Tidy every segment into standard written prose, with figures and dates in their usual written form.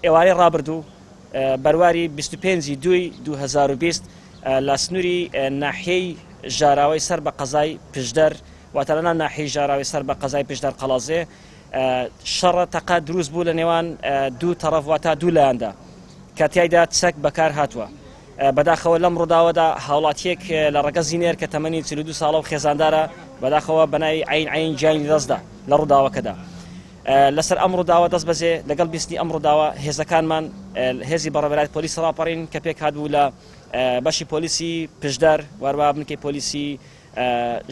ئێوارەی ڕابردوو بەرواری 25/2/2020 لە سنووری ناحیەی ژاراوەی سەر بە قەزای پشدەر واتەلەنا ناحیەی ژاراوی سەر بە قەزای پشدەر قەڵازێ شەڕە تەقا دروست بوو لە نێوان دوو تەڕەف واتە دوو لایەندا کە تیایدا چەک بەکار هاتووە. بەداخەوە لەم ڕووداوەدا هاوڵاتیەک لە ڕێگە زینێر کە تەمەنی 42 ساڵە و خێزاندارە بەداخەوە بەناوی عین گیانی دەستدا لە ڕووداوەکەدا. لەسەر ئەم ڕووداوە دەست بەجێ لەگەڵ بیستنی ئەم ڕووداوە هێزەکانمان هێزی بەڕێوەبەرایەتی پۆلیس ڕاپەڕین کە پێک هاتبوو لە بەشی پۆلیسی پشدەر وەروە بنکەی پۆلیسی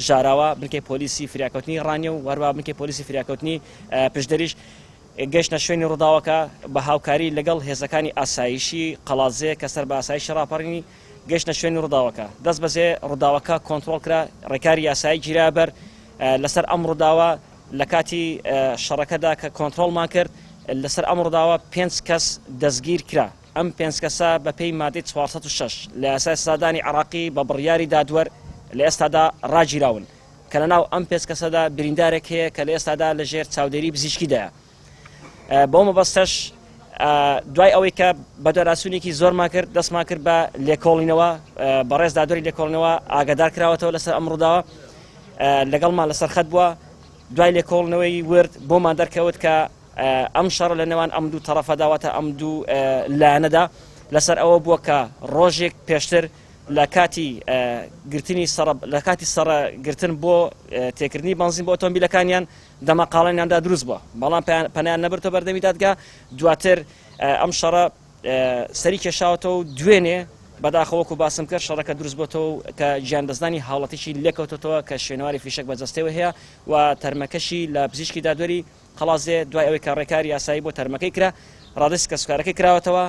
ژاراوە بنکەی پۆلیسی فریاکەوتنی ڕانیە و وەروە بنکەی پۆلیسی فریاکەوتنی پشدەریش گەشتە شوێنی ڕووداوەکە بە هاوکاری لەگەڵ هێزەکانی ئاسایشی قەڵازێ کە سەر بە ئاسایشی ڕاپەڕینی گەشتە شوێنی ڕووداوەکە دەست بەجێ ڕووداوەکە کۆنتڕۆڵ کرا ڕێکاری یاسایی گیرا بەر لەسەر ئەم ڕووداوە لە کاتی شەڕەکەدا کە کۆنتڕۆڵمان کرد لەسەر ئەم ڕووداوە 5 کەس دەستگیر کرا. ئەم 5 کەسە بەپێی مادەی 406 لە یاسای سادانی عراقی بە بڕیاری دادوەر لە ئێستادا ڕاگیراون کە لەناو ئەم 5 کەسەدا بریندارێک هەیە کە لە ئێستادا لەژێر چاودێری پزیشکیدایە. بۆ مەبەستەش دوای ئەوەی کە بەدەراسوونێکی زۆرمان کرد دەستمان کرد بە لێکۆڵینەوە بەڕێز دادوەری لێکۆڵینەوە ئاگادار کراوەتەوە لەسەر ئەم ڕووداوە لەگەڵمان لەسەر خەت بووە. دوای لێکۆڵنەوەی ورد بۆمان دەرکەوت کە ئەم شەڕە لە نێوان ئەم دوو تەڕەفەداوەتە ئەم دوو لایەنەدا لەسەر ئەوە بووە کە ڕۆژێک پێشتر لە کاتی گرتنی لە کاتی سەرگرتن بۆ تێکردنی بنزین بۆ ئۆتۆمبیلەکانیان دەمەقاڵەنیاندا دروست بووە بەڵام پەنیان نەبرتەوە بەردەمی دادگا. دواتر ئەم شەڕە سەری کێشاوەتەوە و دوێنێ بەداخەوەکو باسم کرد شەڕەکە دروست بۆتەوە کە گیاندەزانی هاوڵاتیشی لێکەوتەوە کە شوێنەواری فیشک بەجەستەوە هەیە و تەرمەکەشی لە پزیشکی دادوەری قەڵازێ دوای ئەوەی کە ڕێکاری یاسایی بۆ تەرمەکەی کرا ڕادست کە سوکارەکەی کراوەتەوە